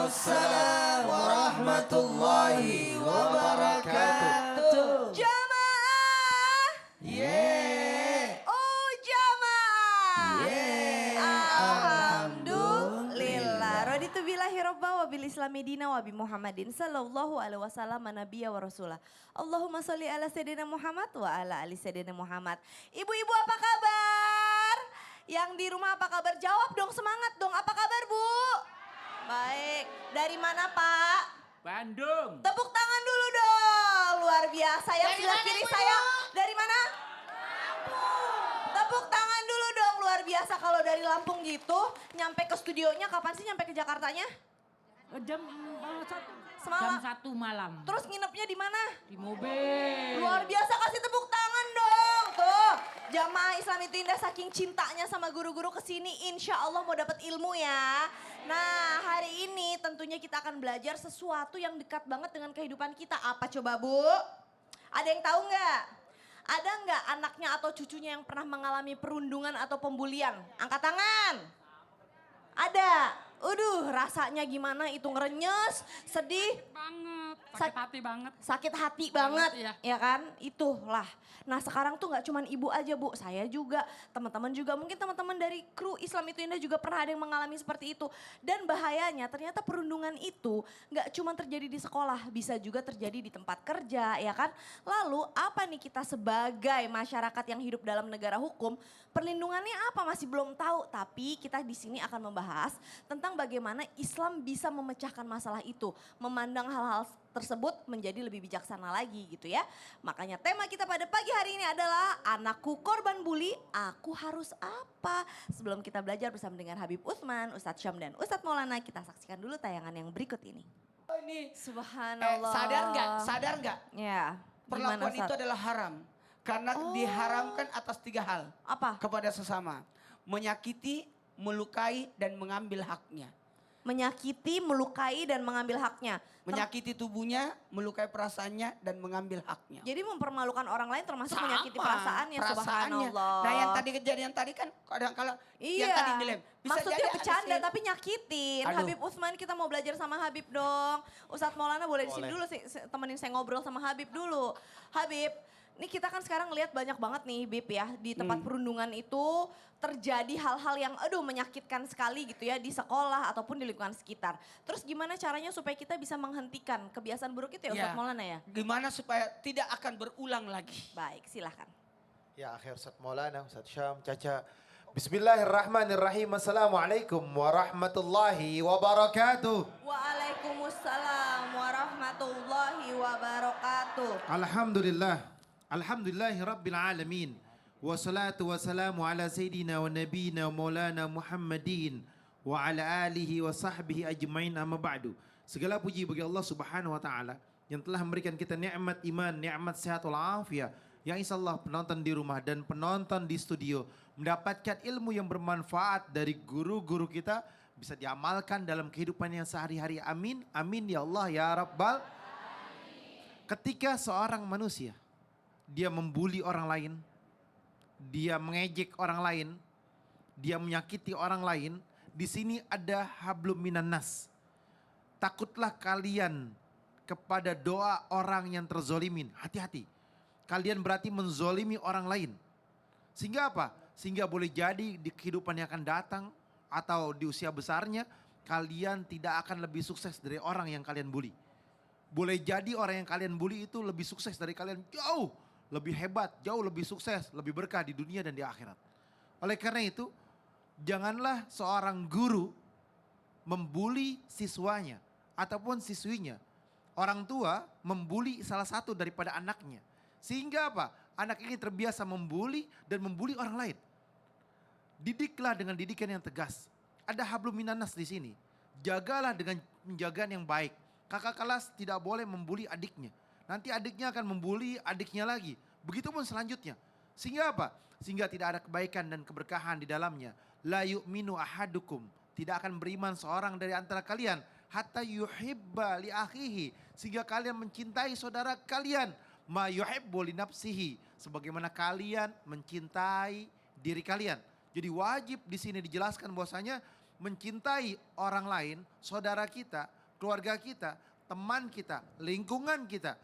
Waalaikumsalam warahmatullahi wabarakatuh. Jamaah. Yeah. Oh jamaah. Yeah. Alhamdulillah. Raditu billahi robba wa bil islami dina wa bi Muhammadin sallallahu alaihi wasallam nabiyya wa rasulah. Allahumma sholli ala sayyidina Muhammad wa ala ali sayyidina Muhammad. Ibu-ibu apa kabar? Yang di rumah apa kabar? Jawab dong, semangat dong. Apa kabar Bu? Baik. Dari mana Pak? Bandung. Tepuk tangan dulu dong. Luar biasa. Yang sebelah kiri saya dari mana? Tepuk tangan dulu dong. Luar biasa kalau dari Lampung gitu. Nyampe ke studionya kapan sih nyampe ke Jakartanya? Jam 1. Semalam. Jam 1 malam. Terus nginepnya di mana? Di mobil. Luar biasa, kasih tepuk tangan dong. Tuh, jamaah Islam itu indah saking cintanya sama guru-guru kesini. Insya Allah mau dapat ilmu ya. Nah hari ini tentunya kita akan belajar sesuatu yang dekat banget dengan kehidupan kita. Apa coba Bu? Ada yang tahu nggak? Ada nggak anaknya atau cucunya yang pernah mengalami perundungan atau pembulian? Angkat tangan. Ada. Rasanya gimana itu ngerenyes, sedih, Banget. Sakit hati banget. sakit hati banget, Banget, ya kan? Itulah. Nah sekarang tuh nggak cuman ibu aja Bu, saya juga, teman-teman juga, mungkin teman-teman dari kru Islam itu Indah juga pernah ada yang mengalami seperti itu. Dan bahayanya ternyata perundungan itu nggak cuma terjadi di sekolah, bisa juga terjadi di tempat kerja, ya kan? Lalu apa nih kita sebagai masyarakat yang hidup dalam negara hukum, perlindungannya apa masih belum tahu. Tapi kita di sini akan membahas tentang bagaimana Islam bisa memecahkan masalah itu, memandang hal-hal tersebut menjadi lebih bijaksana lagi gitu ya. Makanya tema kita pada pagi hari ini adalah anakku korban bully, aku harus apa? Sebelum kita belajar bersama dengan Habib Utsman, Ustadz Syam dan Ustadz Maulana, kita saksikan dulu tayangan yang berikut ini. Ini Subhanallah. sadar nggak? Ya. Perlakuan gimana, itu Ustadz? adalah haram. Karena diharamkan atas 3 hal. Apa? Kepada sesama. Menyakiti, melukai, dan mengambil haknya. Menyakiti, melukai dan mengambil haknya. Menyakiti tubuhnya, melukai perasaannya, dan mengambil haknya. Jadi mempermalukan orang lain termasuk Sama, menyakiti perasaannya, perasaannya. subhanallah. Nah yang tadi kejadian tadi kan kadang-kala Iya, yang tadi dilem. maksudnya jadi ada bercanda sih. tapi nyakitin. Aduh. Habib Utsman kita mau belajar sama Habib dong. Ustadz Maulana boleh di sini dulu sih, temenin saya ngobrol sama Habib dulu. Habib, ini kita kan sekarang lihat banyak banget nih Bib ya, di tempat perundungan itu terjadi hal-hal yang menyakitkan sekali gitu ya di sekolah ataupun di lingkungan sekitar. Terus gimana caranya supaya kita bisa menghentikan kebiasaan buruk itu ya Ustadz Maulana ya? Gimana supaya tidak akan berulang lagi. Baik, silahkan. Ya akhir Ustaz Maulana, Ustaz Syam, Caca. Bismillahirrahmanirrahim. Assalamualaikum warahmatullahi wabarakatuh. Waalaikumsalam warahmatullahi wabarakatuh. Alhamdulillah. Alhamdulillahi rabbil alamin. Wassalatu wassalamu ala sayyidina wa nabiyina wa maulana Muhammadin wa ala alihi wa sahbihi ajmain amma ba'du. Segala puji bagi Allah Subhanahu wa taala yang telah memberikan kita nikmat iman, nikmat sehat wal afiat. Yang insyaallah penonton di rumah dan penonton di studio mendapatkan ilmu yang bermanfaat dari guru-guru kita, bisa diamalkan dalam kehidupan yang sehari-hari. Amin. Amin ya Allah ya Rabbal. Ketika seorang manusia dia membuli orang lain, dia mengejek orang lain, dia menyakiti orang lain, di sini ada hablum minan nas. Takutlah kalian kepada doa orang yang terzolimin. Hati-hati. Kalian berarti menzolimi orang lain. Sehingga apa? Sehingga boleh jadi di kehidupan yang akan datang atau di usia besarnya, kalian tidak akan lebih sukses dari orang yang kalian bully. Boleh jadi orang yang kalian bully itu lebih sukses dari kalian, jauh lebih hebat, jauh lebih sukses, lebih berkah di dunia dan di akhirat. Oleh karena itu, janganlah seorang guru membuli siswanya ataupun siswinya. Orang tua membuli salah satu daripada anaknya. Sehingga apa? Anak ini terbiasa membuli dan membuli orang lain. Didiklah dengan didikan yang tegas. Ada hablum minanas di sini. Jagalah dengan penjagaan yang baik. Kakak kelas tidak boleh membuli adiknya. Nanti adiknya akan membuli adiknya lagi. Begitupun selanjutnya. Sehingga apa? Sehingga tidak ada kebaikan dan keberkahan di dalamnya. La yu'minu ahadukum. Tidak akan beriman seorang dari antara kalian. Hatta yuhibba li akhihi. Sehingga kalian mencintai saudara kalian. Ma yuhibbu li nafsihi. Sebagaimana kalian mencintai diri kalian. Jadi wajib di sini dijelaskan bahwasanya mencintai orang lain, saudara kita, keluarga kita, teman kita, lingkungan kita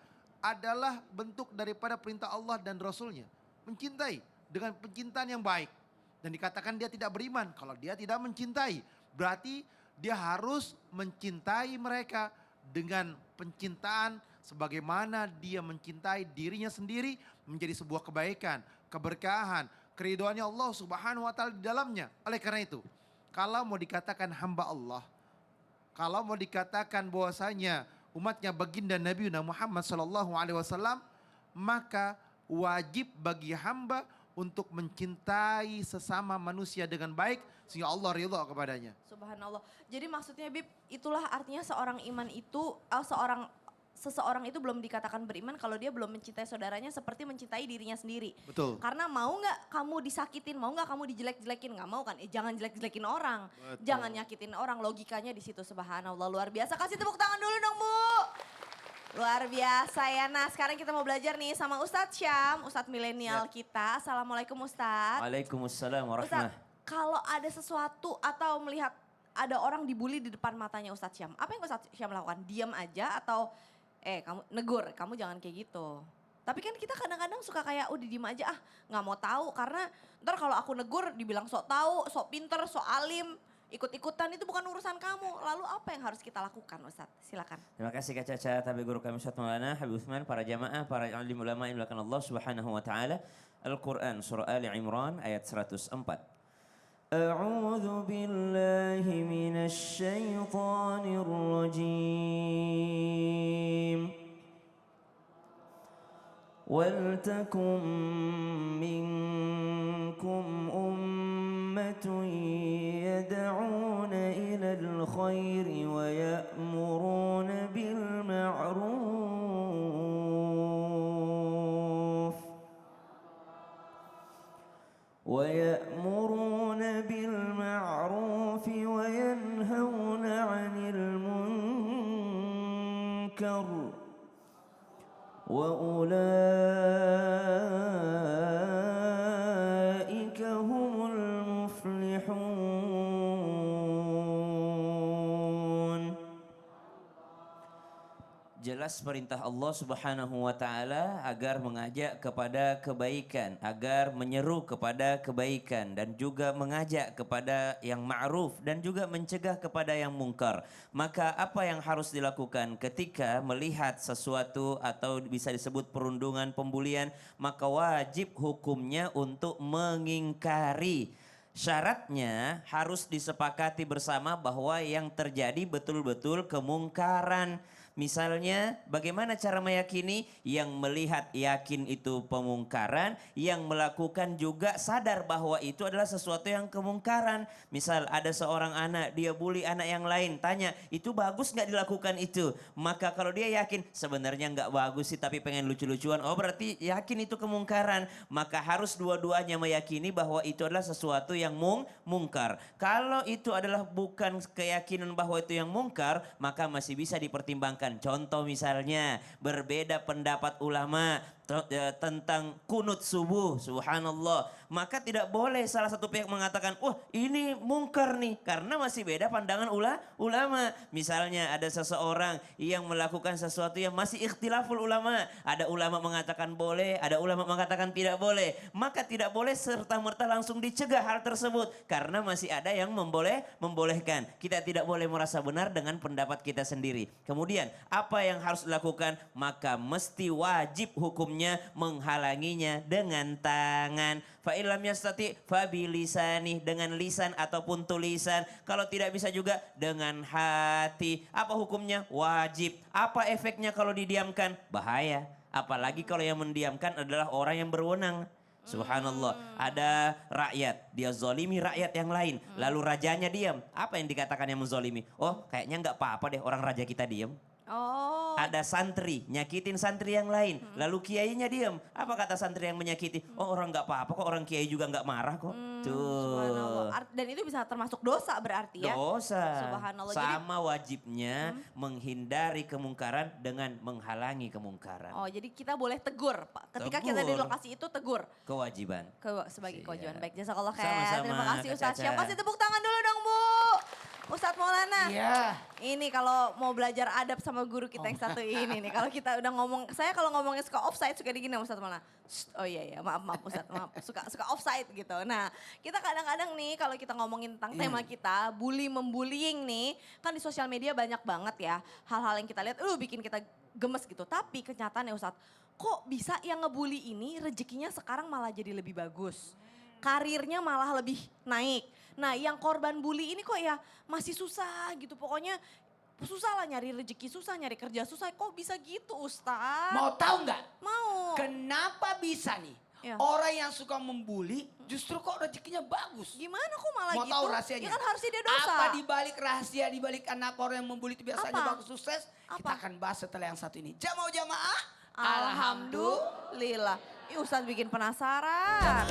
adalah bentuk daripada perintah Allah dan Rasulnya. Mencintai dengan pencintaan yang baik. Dan dikatakan dia tidak beriman kalau dia tidak mencintai. Berarti dia harus mencintai mereka dengan pencintaan sebagaimana dia mencintai dirinya sendiri menjadi sebuah kebaikan, keberkahan, keridhoannya Allah Subhanahu wa taala di dalamnya. Oleh karena itu, kalau mau dikatakan hamba Allah, kalau mau dikatakan bahwasanya umatnya baginda Nabi Muhammad SAW, maka wajib bagi hamba untuk mencintai sesama manusia dengan baik sehingga Allah ridha kepadanya. Subhanallah. Jadi maksudnya Bib, itulah artinya seorang iman itu, seseorang itu belum dikatakan beriman kalau dia belum mencintai saudaranya seperti mencintai dirinya sendiri. Betul. Karena mau nggak kamu disakitin, mau nggak kamu dijelek-jelekin, nggak mau kan? Jangan jelek-jelekin orang, Betul. jangan nyakitin orang. Logikanya di situ. Subhanallah, luar biasa. Kasih tepuk tangan dulu dong Bu. Luar biasa ya. Nah sekarang kita mau belajar nih sama Ustadz Syam, Ustadz milenial kita. Assalamualaikum Ustadz. Waalaikumsalam Ustadz, warahmatullahi. kalau ada sesuatu atau melihat ada orang dibully di depan matanya Ustadz Syam, apa yang Ustadz Syam lakukan? Diam aja atau kamu negur, kamu jangan kayak gitu. Tapi kan kita kadang-kadang suka kayak udah diem aja, nggak mau tahu karena ntar kalau aku negur dibilang sok tahu, sok pinter, sok alim, ikut-ikutan itu bukan urusan kamu. Lalu apa yang harus kita lakukan Ustadz? Silakan. Terima kasih Kak Caca, tapi guru kami Ustaz Maulana Habib Utsman, para jamaah, para alim ulama yang dimuliakan Allah Subhanahu wa taala. Al-Qur'an surah Ali Imran ayat 104. A'udzu billahi minasy syaithanir rajim. Waltakum minkum ummatun yad'una ilal khairi wa ya'muruna bil ma'ruf wa yanhauna 'anil munkar wa ulaika humul muflihun. Jelas perintah Allah Subhanahu wa taala agar mengajak kepada kebaikan, agar menyeru kepada kebaikan dan juga mengajak kepada yang ma'ruf dan juga mencegah kepada yang mungkar. Maka apa yang harus dilakukan ketika melihat sesuatu atau bisa disebut perundungan, pembulian, maka wajib hukumnya untuk mengingkari. Syaratnya harus disepakati bersama bahwa yang terjadi betul-betul kemungkaran. Misalnya bagaimana cara meyakini? Yang melihat yakin itu pemungkaran, yang melakukan juga sadar bahwa itu adalah sesuatu yang kemungkaran. Misal ada seorang anak, dia bully anak yang lain, tanya itu bagus gak dilakukan itu? Maka kalau dia yakin sebenarnya gak bagus sih tapi pengen lucu-lucuan, oh berarti yakin itu kemungkaran. Maka harus dua-duanya meyakini bahwa itu adalah sesuatu yang mungkar. Kalau itu adalah bukan keyakinan bahwa itu yang mungkar, maka masih bisa dipertimbangkan. Contoh misalnya berbeda pendapat ulama tentang kunut subuh, subhanallah. Maka tidak boleh salah satu pihak mengatakan, wah ini mungkar nih. Karena masih beda pandangan ulama. Misalnya ada seseorang yang melakukan sesuatu yang masih ikhtilaful ulama. Ada ulama mengatakan boleh, ada ulama mengatakan tidak boleh. Maka tidak boleh serta-merta langsung dicegah hal tersebut. Karena masih ada yang membolehkan. Kita tidak boleh merasa benar dengan pendapat kita sendiri. Kemudian apa yang harus dilakukan? Maka mesti wajib hukumnya menghalanginya dengan tangan. Fa illam yastati fa bilisanih, dengan lisan ataupun tulisan. Kalau tidak bisa juga dengan hati. Apa hukumnya? Wajib. Apa efeknya kalau didiamkan? Bahaya. Apalagi kalau yang mendiamkan adalah orang yang berwenang. Subhanallah, ada rakyat, dia zolimi rakyat yang lain, lalu rajanya diam. Apa yang dikatakan yang menzolimi? Oh kayaknya nggak apa-apa deh orang raja kita diam. Oh. Ada santri, nyakitin santri yang lain, lalu kiainya diam. Apa kata santri yang menyakiti? Oh orang nggak apa-apa kok, orang kiai juga nggak marah kok. Tuh. Dan itu bisa termasuk dosa berarti ya? Dosa. Subhanallah. Sama wajibnya menghindari kemungkaran dengan menghalangi kemungkaran. Oh jadi kita boleh tegur Pak. Ketika kita di Tegur. lokasi itu tegur. Kewajiban. Sebagai Siap. kewajiban. Baik, jazakallah khair. Sama-sama, Terima kasih Kak Ustaz Caca. Syam. Kasih tepuk tangan dulu dong Bu. Ustadz Maulana. Iya. Ini kalau mau belajar adab sama guru kita yang satu ini nih. Kalau kita udah ngomong, saya kalau ngomongnya suka offside suka digini Ustadz Maulana. Oh iya maaf Ustadz, maaf. Suka offside gitu. Nah kita kadang-kadang nih kalau kita ngomongin tentang tema kita, membullying nih. Kan di sosial media banyak banget ya hal-hal yang kita lihat, bikin kita gemes gitu. Tapi kenyataannya Ustadz, kok bisa yang ngebully ini rezekinya sekarang malah jadi lebih bagus. Karirnya malah lebih naik. Nah yang korban bully ini kok ya masih susah gitu. Pokoknya susah lah nyari rezeki, susah nyari kerja, susah. Kok bisa gitu Ustadz? Mau tahu nggak? Mau. Kenapa bisa nih? Ya. Orang yang suka membuli justru kok rezekinya bagus. Gimana kok malah Mau gitu? tahu rahasianya? Ya kan harusnya dia dosa. Apa dibalik rahasia, dibalik anak orang yang membuli itu biasanya Apa? bagus sukses? Kita Apa? akan bahas setelah yang satu ini. Jamaah. Alhamdulillah. Ih Ustadz bikin penasaran.